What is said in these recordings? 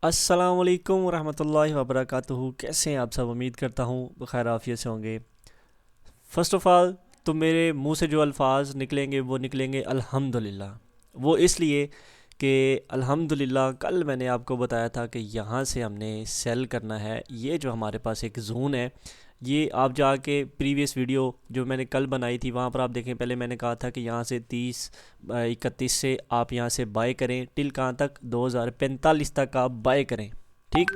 अस्सलाम वालेकुम रहमतुल्लाहि वबरकातुहू। कैसे हैं आप सब? उम्मीद करता हूँ बखैर आफियत से होंगे। फ़र्स्ट ऑफ़ ऑल तो मेरे मुंह से जो अल्फाज निकलेंगे वो निकलेंगे अल्हम्दुलिल्लाह। वो इसलिए कि अल्हम्दुलिल्लाह कल मैंने आपको बताया था कि यहाँ से हमने सेल करना है। ये जो हमारे पास एक जोन है, ये आप जाके प्रीवियस वीडियो जो मैंने कल बनाई थी वहाँ पर आप देखें। पहले मैंने कहा था कि यहाँ से 31 से आप यहाँ से बाय करें टिल कहाँ तक, 2045 तक आप बाय करें। ठीक।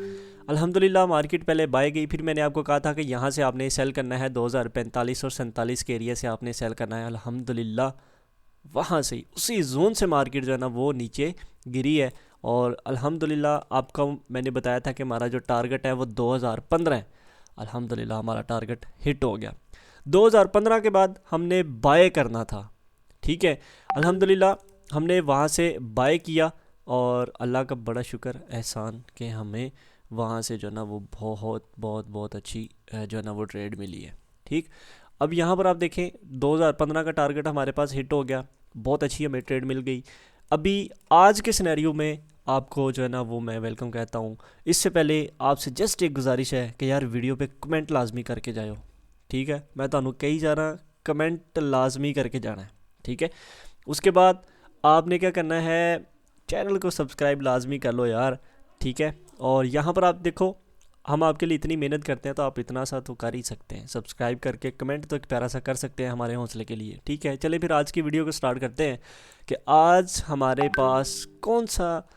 अल्हम्दुलिल्लाह मार्केट पहले बाय गई, फिर मैंने आपको कहा था कि यहाँ से आपने सेल करना है 2045 और 47 के एरिया से आपने सेल करना है। अल्हम्दुलिल्लाह वहाँ से ही उसी जोन से मार्केट जो है ना वो नीचे गिरी है। और अल्हम्दुलिल्लाह आपका मैंने बताया था कि हमारा जो टारगेट है वो 2015 है। अल्हम्दुलिल्लाह हमारा टारगेट हिट हो गया। 2015 के बाद हमने बाय करना था। ठीक है। अल्हम्दुलिल्लाह हमने वहाँ से बाय किया और अल्लाह का बड़ा शुक्र एहसान कि हमें वहाँ से जो है ना वो बहुत बहुत बहुत अच्छी जो है ना वो ट्रेड मिली है। ठीक। अब यहाँ पर आप देखें 2015 का टारगेट हमारे पास हिट हो गया, बहुत अच्छी हमें ट्रेड मिल गई। अभी आज के सिनेरियो में आपको जो है ना वो मैं वेलकम कहता हूँ। इससे पहले आपसे जस्ट एक गुजारिश है कि यार वीडियो पे कमेंट लाजमी करके जाओ। ठीक है, मैं ਤੁਹਾਨੂੰ कही जा रहा, कमेंट लाजमी करके जाना है। ठीक है। उसके बाद आपने क्या करना है, चैनल को सब्सक्राइब लाजमी कर लो यार। ठीक है। और यहाँ पर आप देखो, हम आपके लिए इतनी मेहनत करते हैं तो आप इतना सा तो कर ही सकते हैं, सब्सक्राइब करके कमेंट तो एक प्यारा सा कर सकते हैं हमारे हौसले के लिए। ठीक है, चलिए फिर आज की वीडियो को स्टार्ट करते हैं कि आज हमारे पास कौन सा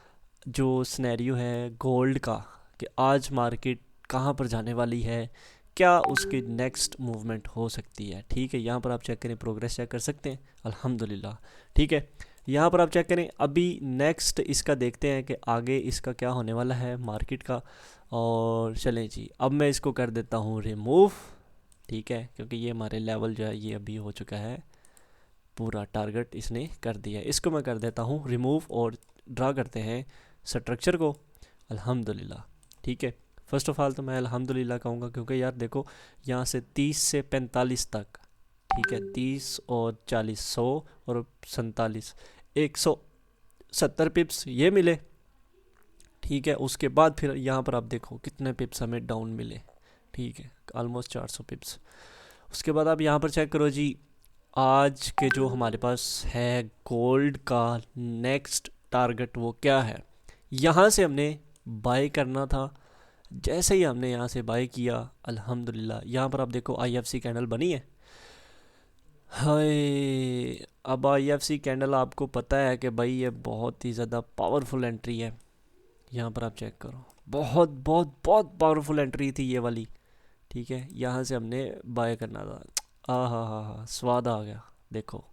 जो सिनेरियो है गोल्ड का, कि आज मार्केट कहाँ पर जाने वाली है, क्या उसकी नेक्स्ट मूवमेंट हो सकती है। ठीक है, यहाँ पर आप चेक करें, प्रोग्रेस चेक कर सकते हैं अल्हम्दुलिल्लाह। ठीक है, यहाँ पर आप चेक करें। अभी नेक्स्ट इसका देखते हैं कि आगे इसका क्या होने वाला है मार्केट का। और चलें जी, अब मैं इसको कर देता हूँ रिमूव। ठीक है, क्योंकि ये हमारे लेवल जो है ये अभी हो चुका है, पूरा टारगेट इसने कर दिया है। इसको मैं कर देता हूँ रिमूव और ड्रा करते हैं स्ट्रक्चर को अल्हम्दुलिल्लाह। ठीक है, फ़र्स्ट ऑफ़ ऑल तो मैं अल्हम्दुलिल्लाह कहूँगा क्योंकि यार देखो यहाँ से 30 से 45 तक। ठीक है, 30 और 40, 100 और 47, 170 पिप्स ये मिले। ठीक है, उसके बाद फिर यहाँ पर आप देखो कितने पिप्स हमें डाउन मिले। ठीक है, ऑलमोस्ट 400 पिप्स। उसके बाद आप यहाँ पर चेक करो जी, आज के जो हमारे पास है गोल्ड का नेक्स्ट टारगेट वो क्या है। यहाँ से हमने बाय करना था। जैसे ही हमने यहाँ से बाय किया अल्हम्दुलिल्लाह यहाँ पर आप देखो आईएफसी कैंडल बनी है। हाय, अब आईएफसी कैंडल आपको पता है कि भाई ये बहुत ही ज़्यादा पावरफुल एंट्री है। यहाँ पर आप चेक करो, बहुत बहुत बहुत पावरफुल एंट्री थी ये वाली। ठीक है, यहाँ से हमने बाय करना था। आ हा स्वाद आ गया देखो।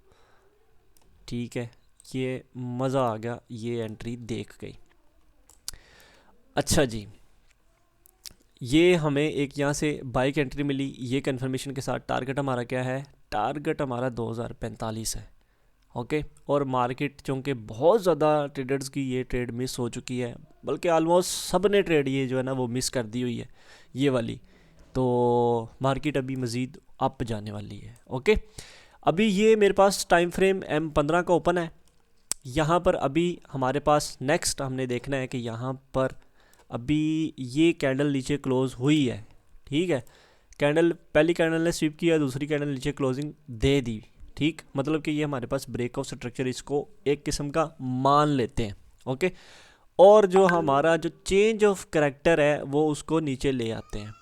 ठीक है, ये मज़ा आ गया ये एंट्री देख गई। अच्छा जी, ये हमें एक यहाँ से बाइक एंट्री मिली, ये कंफर्मेशन के साथ टारगेट हमारा क्या है, टारगेट हमारा 2045 है। ओके। और मार्केट चूँकि बहुत ज़्यादा ट्रेडर्स की ये ट्रेड मिस हो चुकी है, बल्कि आलमोस्ट सब ने ट्रेड ये जो है ना वो मिस कर दी हुई है ये वाली, तो मार्केट अभी मज़ीद अप जाने वाली है। ओके। अभी ये मेरे पास टाइम फ्रेम M15 का ओपन है। यहाँ पर अभी हमारे पास नेक्स्ट हमने देखना है कि यहाँ पर अभी ये कैंडल नीचे क्लोज हुई है। ठीक है, कैंडल पहली कैंडल ने स्वीप किया, दूसरी कैंडल नीचे क्लोजिंग दे दी। ठीक, मतलब कि ये हमारे पास ब्रेकआउट स्ट्रक्चर इसको एक किस्म का मान लेते हैं। ओके। और जो हमारा जो चेंज ऑफ करेक्टर है वो उसको नीचे ले आते हैं।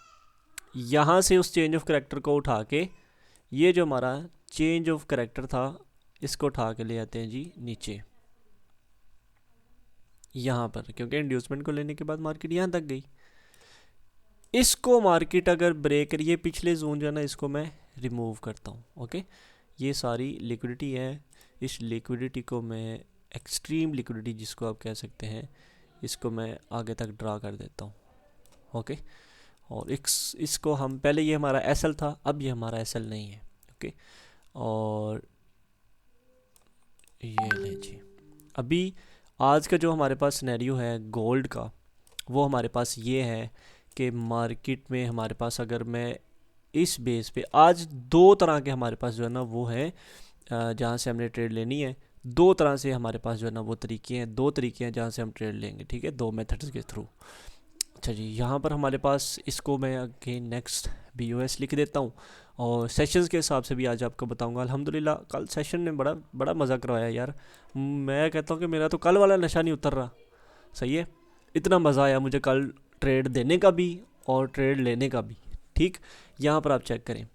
यहाँ से उस चेंज ऑफ करेक्टर को उठा के, ये जो हमारा चेंज ऑफ करेक्टर था इसको उठा के ले आते हैं जी नीचे यहाँ पर, क्योंकि इंड्यूसमेंट को लेने के बाद मार्केट यहाँ तक गई। इसको मार्केट अगर ब्रेक करिए, पिछले जोन जो है ना इसको मैं रिमूव करता हूँ। ओके, ये सारी लिक्विडिटी है, इस लिक्विडिटी को मैं एक्सट्रीम लिक्विडिटी जिसको आप कह सकते हैं, इसको मैं आगे तक ड्रा कर देता हूँ। ओके। और इसको हम पहले ये हमारा एसएल था, अब ये हमारा एसएल नहीं है। ओके। और ये ले जी, अभी आज का जो हमारे पास सिनेरियो है गोल्ड का वो हमारे पास ये है कि मार्केट में हमारे पास अगर मैं इस बेस पे आज दो तरह के हमारे पास जो है ना वो है जहाँ से हमने ट्रेड लेनी है। दो तरह से हमारे पास जो है ना वो तरीके हैं, दो तरीके हैं जहाँ से हम ट्रेड लेंगे, ठीक है, दो मेथड्स के थ्रू। अच्छा जी, यहाँ पर हमारे पास इसको मैं अगेन नेक्स्ट BOS लिख देता हूँ और सेशंस के हिसाब से भी आज आपको बताऊँगा। अल्हम्दुलिल्लाह कल सेशन ने बड़ा बड़ा मज़ा करवाया यार। मैं कहता हूँ कि मेरा तो कल वाला नशा नहीं उतर रहा। सही है, इतना मज़ा आया मुझे कल ट्रेड देने का भी और ट्रेड लेने का भी। ठीक, यहाँ पर आप चेक करें,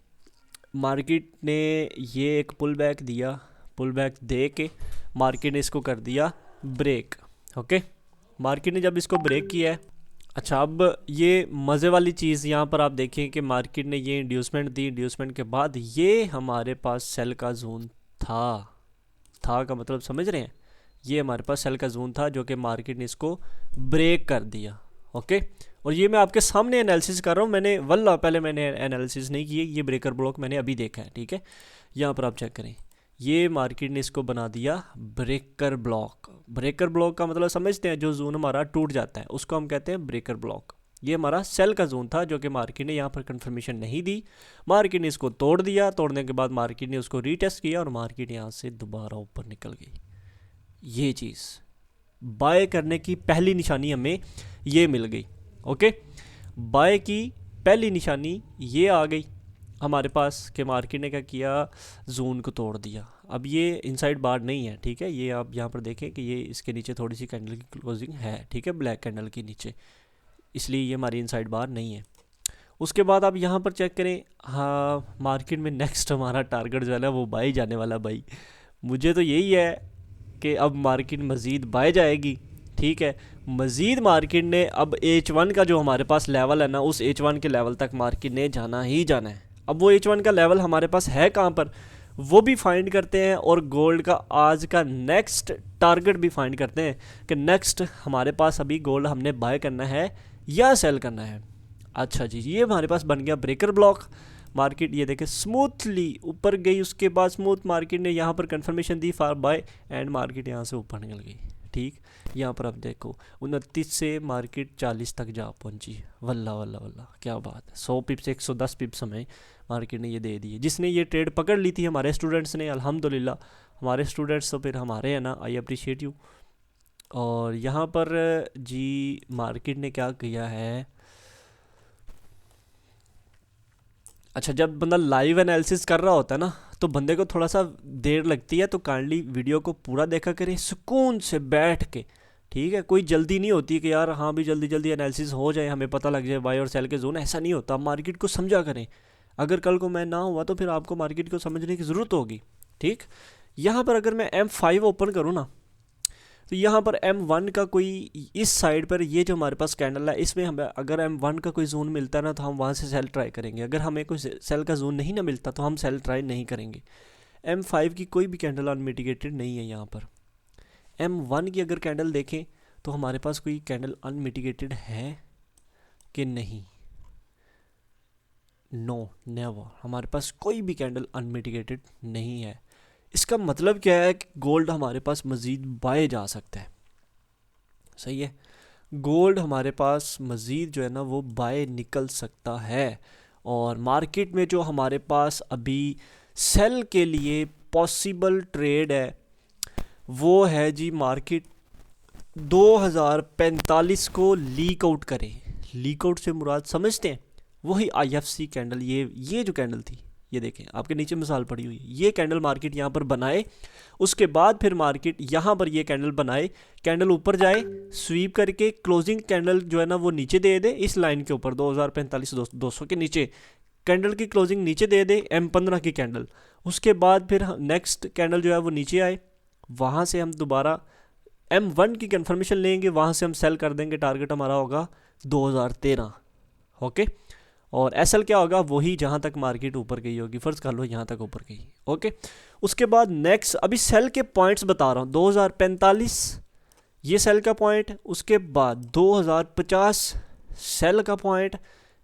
मार्केट ने ये एक पुल बैक दिया, पुल बैक दे के मार्केट ने इसको कर दिया ब्रेक। ओके, मार्केट ने जब इसको ब्रेक किया है, अच्छा अब ये मज़े वाली चीज़ यहाँ पर आप देखें कि मार्केट ने ये इंड्यूसमेंट दी, इंड्यूसमेंट के बाद ये हमारे पास सेल का जोन था का मतलब समझ रहे हैं, ये हमारे पास सेल का जोन था जो कि मार्केट ने इसको ब्रेक कर दिया। ओके, और ये मैं आपके सामने एनालिसिस कर रहा हूँ, मैंने वल्लाह पहले मैंने एनालिसिस नहीं किए, ये ब्रेकर ब्लॉक मैंने अभी देखा है। ठीक है, यहाँ पर आप चेक करें, ये मार्केट ने इसको बना दिया ब्रेकर ब्लॉक। ब्रेकर ब्लॉक का मतलब समझते हैं, जो जोन हमारा टूट जाता है उसको हम कहते हैं ब्रेकर ब्लॉक। ये हमारा सेल का जोन था जो कि मार्केट ने यहाँ पर कंफर्मेशन नहीं दी, मार्केट ने इसको तोड़ दिया, तोड़ने के बाद मार्केट ने उसको रीटेस्ट किया और मार्केट यहाँ से दोबारा ऊपर निकल गई। ये चीज़ बाय करने की पहली निशानी हमें ये मिल गई। ओके, बाय की पहली निशानी ये आ गई हमारे पास कि मार्केट ने क्या किया, जोन को तोड़ दिया। अब ये इनसाइड बार नहीं है, ठीक है, ये आप यहाँ पर देखें कि ये इसके नीचे थोड़ी सी कैंडल की क्लोजिंग है, ठीक है, ब्लैक कैंडल के नीचे, इसलिए ये हमारी इनसाइड बार नहीं है। उसके बाद आप यहाँ पर चेक करें, हाँ मार्केट में नेक्स्ट हमारा टारगेट जो है ना वो बाई जाने वाला। भाई मुझे तो यही है कि अब मार्केट मज़ीद बाय जाएगी। ठीक है, मज़ीद मार्केट ने अब H1 का जो हमारे पास लेवल है ना, उस H1 के लेवल तक मार्केट ने जाना ही जाना है। अब वो H1 का लेवल हमारे पास है कहाँ पर, वो भी फाइंड करते हैं और गोल्ड का आज का नेक्स्ट टारगेट भी फाइंड करते हैं कि नेक्स्ट हमारे पास अभी गोल्ड हमने बाय करना है या सेल करना है। अच्छा जी, ये हमारे पास बन गया ब्रेकर ब्लॉक। मार्केट ये देखें स्मूथली ऊपर गई, उसके बाद स्मूथ मार्केट ने यहाँ पर कंफर्मेशन दी फॉर बाय एंड मार्केट यहाँ से ऊपर निकल गई। ठीक, यहाँ पर आप देखो 29 से मार्केट 40 तक जा पहुँची। वल्ला वल्ला वल्ला क्या बात है, 100 पिप्स 110 पिप्स हमें मार्केट ने ये दे दिए। जिसने ये ट्रेड पकड़ ली थी हमारे स्टूडेंट्स ने, अल्हम्दुलिल्लाह हमारे स्टूडेंट्स तो फिर हमारे हैं ना, आई अप्रिशिएट यू। और यहाँ पर जी मार्केट ने क्या किया है, अच्छा जब बंदा लाइव एनालिसिस कर रहा होता है ना तो बंदे को थोड़ा सा देर लगती है, तो काइंडली वीडियो को पूरा देखा करें सुकून से बैठ के। ठीक है, कोई जल्दी नहीं होती कि यार हाँ भी जल्दी जल्दी एनालिसिस हो जाए, हमें पता लग जाए बाय और सेल के जोन, ऐसा नहीं होता। मार्केट को समझा करें, अगर कल को मैं ना हुआ तो फिर आपको मार्केट को समझने की ज़रूरत होगी। ठीक, यहाँ पर अगर मैं M5 ओपन करूँ ना, तो यहाँ पर M1 का कोई इस साइड पर ये जो हमारे पास कैंडल है, इसमें हमें अगर M1 का कोई जोन मिलता है ना तो हम वहाँ से सेल ट्राई करेंगे। अगर हमें कोई सेल का जोन नहीं ना मिलता तो हम सेल ट्राई नहीं करेंगे। M5 की कोई भी कैंडल अनमिटिगेटेड नहीं है। यहाँ पर M1 की अगर कैंडल देखें तो हमारे पास कोई कैंडल अनमिटिगेटेड है कि नहीं, नो नेवर, हमारे पास कोई भी कैंडल अनमिटिगेटेड नहीं है। इसका मतलब क्या है कि गोल्ड हमारे पास मज़ीद बाय जा सकता है। सही है, गोल्ड हमारे पास मज़ीद जो है ना वो बाय निकल सकता है। और मार्केट में जो हमारे पास अभी सेल के लिए पॉसिबल ट्रेड है वो है जी, मार्केट 2045 को लीक आउट करे। लीक आउट से मुराद समझते हैं वही IFC कैंडल, ये जो कैंडल थी, ये देखें आपके नीचे मिसाल पड़ी हुई है, ये कैंडल मार्केट यहाँ पर बनाए, उसके बाद फिर मार्केट यहाँ पर ये कैंडल बनाए, कैंडल ऊपर जाए, स्वीप करके क्लोजिंग कैंडल जो है ना वो नीचे दे दे इस लाइन के ऊपर 2045 200 के नीचे, कैंडल की क्लोजिंग नीचे दे दे M15 की कैंडल। उसके बाद फिर नेक्स्ट कैंडल जो है वो नीचे आए, वहाँ से हम दोबारा M1 की कंफर्मेशन लेंगे, वहाँ से हम सेल कर देंगे। टारगेट हमारा होगा 2013। ओके, और SL क्या होगा, वही जहाँ तक मार्केट ऊपर गई होगी, फ़र्ज़ कर लो यहाँ तक ऊपर गई। ओके, उसके बाद नेक्स्ट अभी सेल के पॉइंट्स बता रहा हूँ, 2045 ये सेल का पॉइंट, उसके बाद 2050 सेल का पॉइंट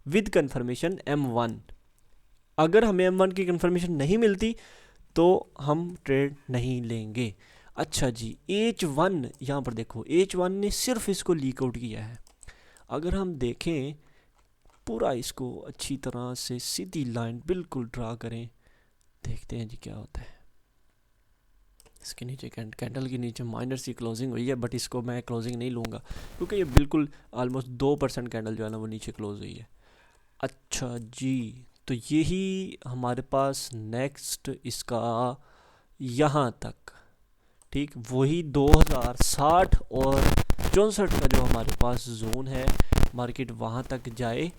विद कंफर्मेशन M1। अगर हमें M1 की कंफर्मेशन नहीं मिलती तो हम ट्रेड नहीं लेंगे। अच्छा जी, H1 यहाँ पर देखो, H1 ने सिर्फ इसको लीक आउट किया है। अगर हम देखें पूरा इसको अच्छी तरह से सीधी लाइन बिल्कुल ड्रा करें, देखते हैं जी क्या होता है। इसके नीचे कैंडल के नीचे माइनर सी क्लोजिंग हुई है, बट इसको मैं क्लोजिंग नहीं लूँगा क्योंकि ये बिल्कुल ऑलमोस्ट 2% कैंडल जो है ना वो नीचे क्लोज हुई है। अच्छा जी, तो यही हमारे पास नेक्स्ट इसका यहाँ तक, ठीक वही 2060 और 64 का जो हमारे पास जोन है, मार्केट वहाँ तक जाए।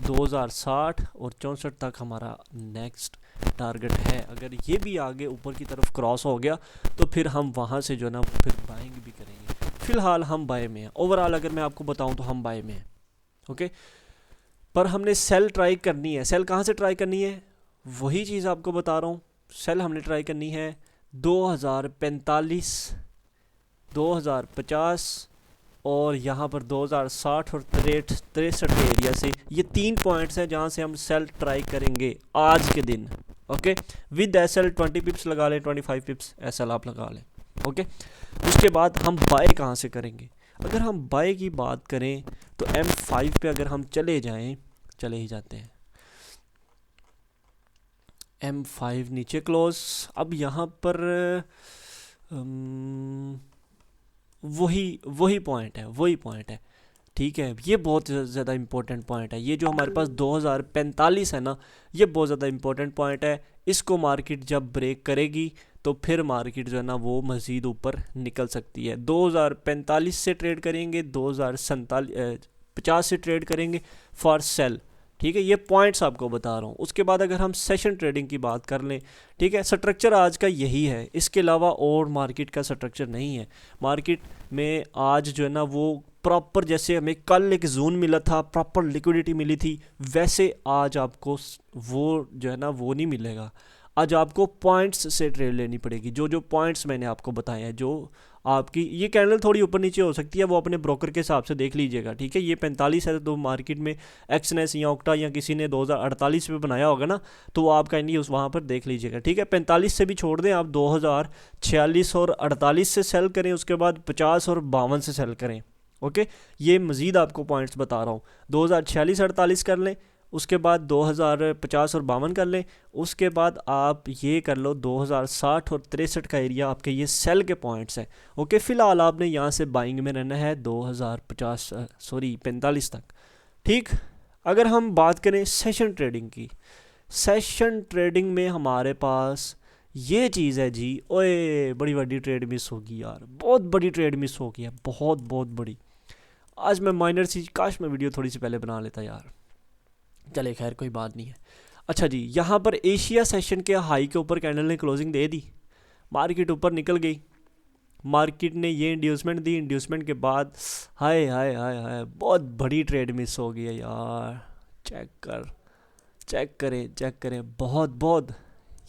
2060 और 64 तक हमारा नेक्स्ट टारगेट है। अगर ये भी आगे ऊपर की तरफ क्रॉस हो गया तो फिर हम वहाँ से जो ना फिर बाइंग भी करेंगे। फ़िलहाल हम बाय में हैं। ओवरऑल अगर मैं आपको बताऊँ तो हम बाय में हैं, ओके। पर हमने सेल ट्राई करनी है। सेल कहाँ से ट्राई करनी है, वही चीज़ आपको बता रहा हूँ। सेल हमने ट्राई करनी है 2045, 2050 और यहाँ पर 2060 और 63 के एरिया से। ये 3 पॉइंट्स हैं जहाँ से हम सेल ट्राई करेंगे आज के दिन, ओके। विद एसएल 20 पिप्स लगा लें, 25 पिप्स एसएल आप लगा लें, ओके। उसके बाद हम बाय कहाँ से करेंगे। अगर हम बाय की बात करें तो M5 पे अगर हम चले जाएं, चले ही जाते हैं। M5 नीचे क्लोज। अब यहाँ पर वही पॉइंट है, ठीक है। ये बहुत ज़्यादा इम्पोर्टेंट पॉइंट है। ये जो हमारे पास 2045 है ना, ये बहुत ज़्यादा इम्पोर्टेंट पॉइंट है। इसको मार्केट जब ब्रेक करेगी तो फिर मार्केट जो है ना वो मज़ीद ऊपर निकल सकती है। 2045 से ट्रेड करेंगे, 2050 से ट्रेड करेंगे फॉर सेल, ठीक है। ये पॉइंट्स आपको बता रहा हूँ। उसके बाद अगर हम सेशन ट्रेडिंग की बात कर लें, ठीक है, स्ट्रक्चर आज का यही है। इसके अलावा और मार्केट का स्ट्रक्चर नहीं है। मार्केट में आज जो है ना वो प्रॉपर, जैसे हमें कल एक जोन मिला था, प्रॉपर लिक्विडिटी मिली थी, वैसे आज आपको वो जो है ना वो नहीं मिलेगा। आज आपको पॉइंट्स से ट्रेड लेनी पड़ेगी। जो पॉइंट्स मैंने आपको बताए हैं, जो आपकी ये कैंडल थोड़ी ऊपर नीचे हो सकती है, वो अपने ब्रोकर के हिसाब से देख लीजिएगा, ठीक है। ये 45 है तो मार्केट में एक्सनेस या ऑक्टा या किसी ने 2048 पे बनाया होगा ना, तो वो आप काइंडली उस वहाँ पर देख लीजिएगा, ठीक है। 45 से भी छोड़ दें आप, 2046 और 48 से सेल करें, उसके बाद 50 और 52 से सेल करें, ओके। ये मज़ीद आपको पॉइंट्स बता रहा हूँ। 2046-48 कर लें, उसके बाद 2050 और 52 कर लें, उसके बाद आप ये कर लो 2060 और 63 का एरिया आपके ये सेल के पॉइंट्स हैं, ओके। फ़िलहाल आपने यहाँ से बाइंग में रहना है 45 तक, ठीक। अगर हम बात करें सेशन ट्रेडिंग की, सेशन ट्रेडिंग में हमारे पास ये चीज़ है जी। ओए बड़ी बड़ी ट्रेड मिस होगी यार, बहुत बड़ी ट्रेड मिस हो गई है, बहुत बड़ी। आज मैं माइनर सी, काश मैं वीडियो थोड़ी सी पहले बना लेता यार, चले खैर कोई बात नहीं है। अच्छा जी, यहाँ पर एशिया सेशन के हाई के ऊपर कैंडल ने क्लोजिंग दे दी, मार्केट ऊपर निकल गई। मार्केट ने ये इंड्यूसमेंट दी, इंड्यूसमेंट के बाद हाय हाय हाय हाय बहुत बड़ी ट्रेड मिस हो गई है यार। चेक करें बहुत।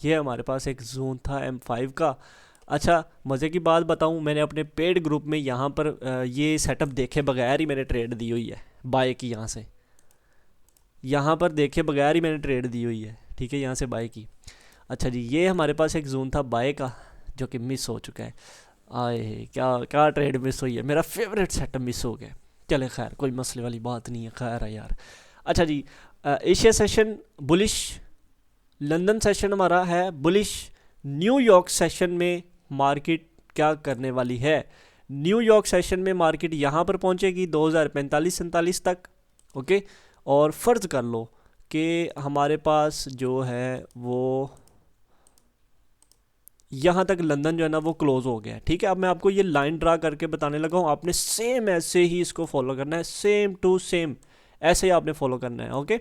ये हमारे पास एक जोन था M5 का। अच्छा मज़े की बात बताऊं, मैंने अपने पेड ग्रुप में यहाँ पर ये सेटअप देखे बगैर ही मैंने ट्रेड दी हुई है बाय की। यहाँ पर देखे बगैर ही मैंने ट्रेड दी हुई है, ठीक है, यहाँ से बाय की। अच्छा जी, ये हमारे पास एक जोन था बाय का जो कि मिस हो चुका है। आए क्या ट्रेड मिस हुई है, मेरा फेवरेट सेटअप मिस हो गया। चले खैर कोई मसले वाली बात नहीं है, खैर है यार। अच्छा जी, Asia session bullish, London session हमारा है बुलिश। न्यूयॉर्क सेशन में मार्केट क्या करने वाली है। न्यूयॉर्क सेशन में मार्केट यहाँ पर पहुँचेगी 2045-47 तक, ओके। और फ़र्ज़ कर लो कि हमारे पास जो है वो यहाँ तक लंदन जो है ना वो क्लोज़ हो गया है, ठीक है। अब मैं आपको ये लाइन ड्रा करके बताने लगा हूँ, आपने सेम ऐसे ही इसको फॉलो करना है, सेम टू सेम ऐसे ही आपने फॉलो करना है, ओके।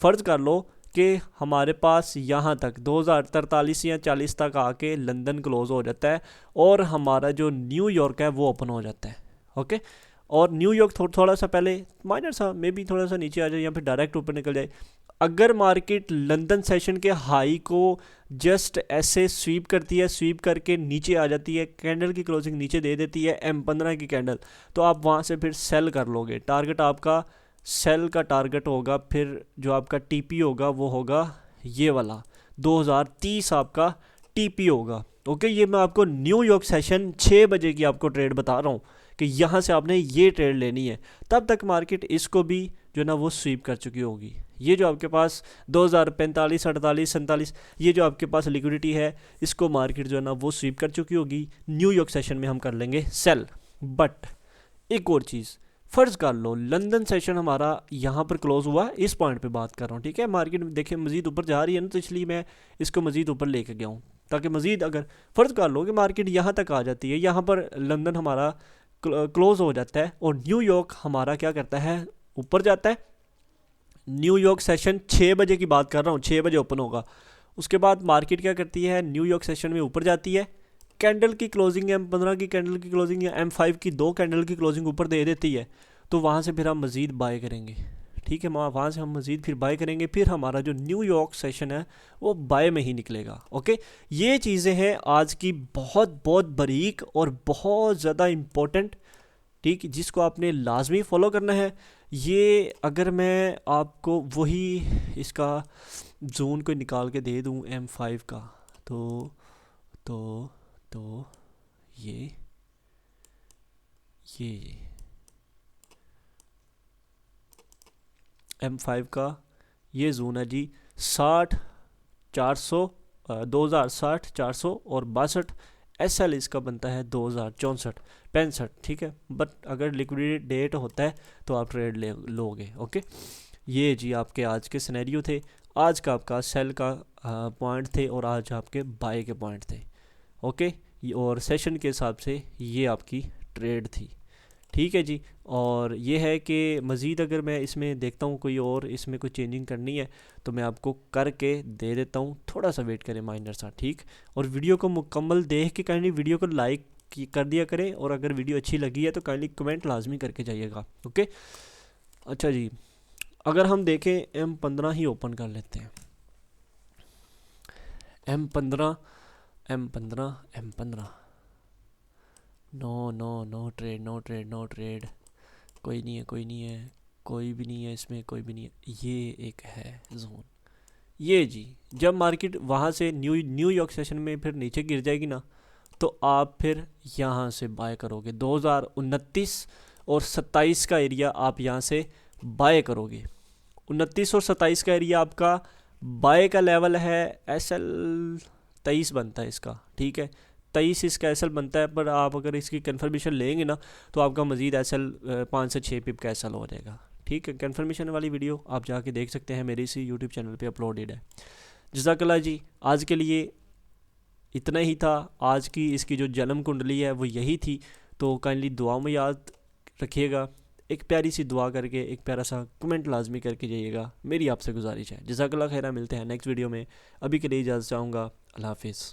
फ़र्ज़ कर लो कि हमारे पास यहाँ तक 2043 या 40 तक आके लंदन क्लोज़ हो जाता है और हमारा जो न्यूयॉर्क है वो ओपन हो जाता है, ओके। और न्यूयॉर्क थोड़ा सा पहले माइनर सा मे बी थोड़ा सा नीचे आ जाए या फिर डायरेक्ट ऊपर निकल जाए। अगर मार्केट लंदन सेशन के हाई को जस्ट ऐसे स्वीप करती है, स्वीप करके नीचे आ जाती है, कैंडल की क्लोजिंग नीचे दे देती है M15 की कैंडल, तो आप वहाँ से फिर सेल कर लोगे। टारगेट आपका सेल का टारगेट होगा, फिर जो आपका TP होगा वो होगा ये वाला 2030 आपका TP होगा, ओके। ये मैं आपको न्यूयॉर्क सेशन 6 बजे की आपको ट्रेड बता रहा हूँ कि यहाँ से आपने ये ट्रेड लेनी है। तब तक मार्केट इसको भी जो है ना वो स्वीप कर चुकी होगी। ये जो आपके पास 2045, 48, 47, ये जो आपके पास लिक्विडिटी है, इसको मार्केट जो है ना वो स्वीप कर चुकी होगी। न्यूयॉर्क सेशन में हम कर लेंगे सेल। बट एक और चीज़, फ़र्ज़ कर लो लंदन सेशन हमारा यहाँ पर क्लोज हुआ, इस पॉइंट पे बात कर रहा हूँ, ठीक है। मार्केट देखिए मज़ीद ऊपर जा रही है ना, तो इसलिए मैं इसको मज़ीद ऊपर लेके गया हूँ, ताकि मज़ीद अगर फ़र्ज़ कर लो कि मार्केट यहाँ तक आ जाती है, यहाँ पर लंदन हमारा क्लोज़ हो जाता है और न्यूयॉर्क हमारा क्या करता है, ऊपर जाता है। न्यूयॉर्क सेशन 6 बजे की बात कर रहा हूँ, 6 बजे ओपन होगा। उसके बाद मार्केट क्या करती है, न्यूयॉर्क सेशन में ऊपर जाती है, कैंडल की क्लोजिंग, M15 की कैंडल की क्लोजिंग या M5 की 2 कैंडल की क्लोजिंग ऊपर दे देती है, तो वहाँ से फिर हम मज़ीद बाय करेंगे, ठीक है। वहाँ से हम मज़ीद फिर बाय करेंगे, फिर हमारा जो न्यूयॉर्क सेशन है वो बाय में ही निकलेगा। ओके, ये चीज़ें हैं आज की बहुत बहुत बारीक और बहुत ज़्यादा इम्पोर्टेंट, ठीक, जिसको आपने लाजमी फॉलो करना है। ये अगर मैं आपको वही इसका जोन को निकाल के दे दूँ M5 का, तो तो तो ये M5 का ये जोन है जी 60, 400, 2060, 400 और 62। SL इसका बनता है 2064, 65, ठीक है। बट अगर लिक्विडिटी डेट होता है तो आप ट्रेड लोगे। ओके, ये जी आपके आज के सिनेरियो थे, आज का आपका सेल का पॉइंट थे और आज आपके बाय के पॉइंट थे। ओके, और सेशन के हिसाब से ये आपकी ट्रेड थी, ठीक है जी। और ये है कि मज़ीद अगर मैं इसमें देखता हूँ कोई और इसमें कोई चेंजिंग करनी है तो मैं आपको करके दे देता हूँ, थोड़ा सा वेट करें माइनर सा, ठीक। और वीडियो को मुकम्मल देख के काइंडली वीडियो को लाइक कर दिया करें, और अगर वीडियो अच्छी लगी है तो काइंडली कमेंट लाजमी करके जाइएगा। ओके, अच्छा जी, अगर हम देखें M15 ही ओपन कर लेते हैं। M15 no no no trade, no trade, no trade, कोई नहीं है, कोई नहीं है, कोई भी नहीं है इसमें, कोई भी नहीं है। ये एक है जोन, ये जी जब मार्केट वहाँ से न्यूयॉर्क सेशन में फिर नीचे गिर जाएगी ना, तो आप फिर यहाँ से बाय करोगे। 2029 और 27 का एरिया आप यहाँ से बाय करोगे। 29 और 27 का एरिया आपका बाय का लेवल है, SL 23 बनता है इसका, ठीक है। 23 इसका SL बनता है, पर आप अगर इसकी कन्फर्मेशन लेंगे ना तो आपका मज़ीद SL 5 से 6 पिप का SL हो जाएगा, ठीक है। कन्फर्मेशन वाली वीडियो आप जाके देख सकते हैं, मेरे इसी यूट्यूब चैनल पे अपलोडेड है। जज़ाकल्लाह जी, आज के लिए इतना ही था। आज की इसकी जो जन्म कुंडली है वो यही थी, तो काइंडली दुआ में याद रखिएगा। एक प्यारी सी दुआ करके एक प्यारा सा कमेंट लाजमी करके जाइएगा, मेरी आपसे गुजारिश है। जज़ाकल्लाह खैरा, मिलते हैं नेक्स्ट वीडियो में। अभी के लिए इजाज़त चाहूँगा, अल्लाह हाफिज़।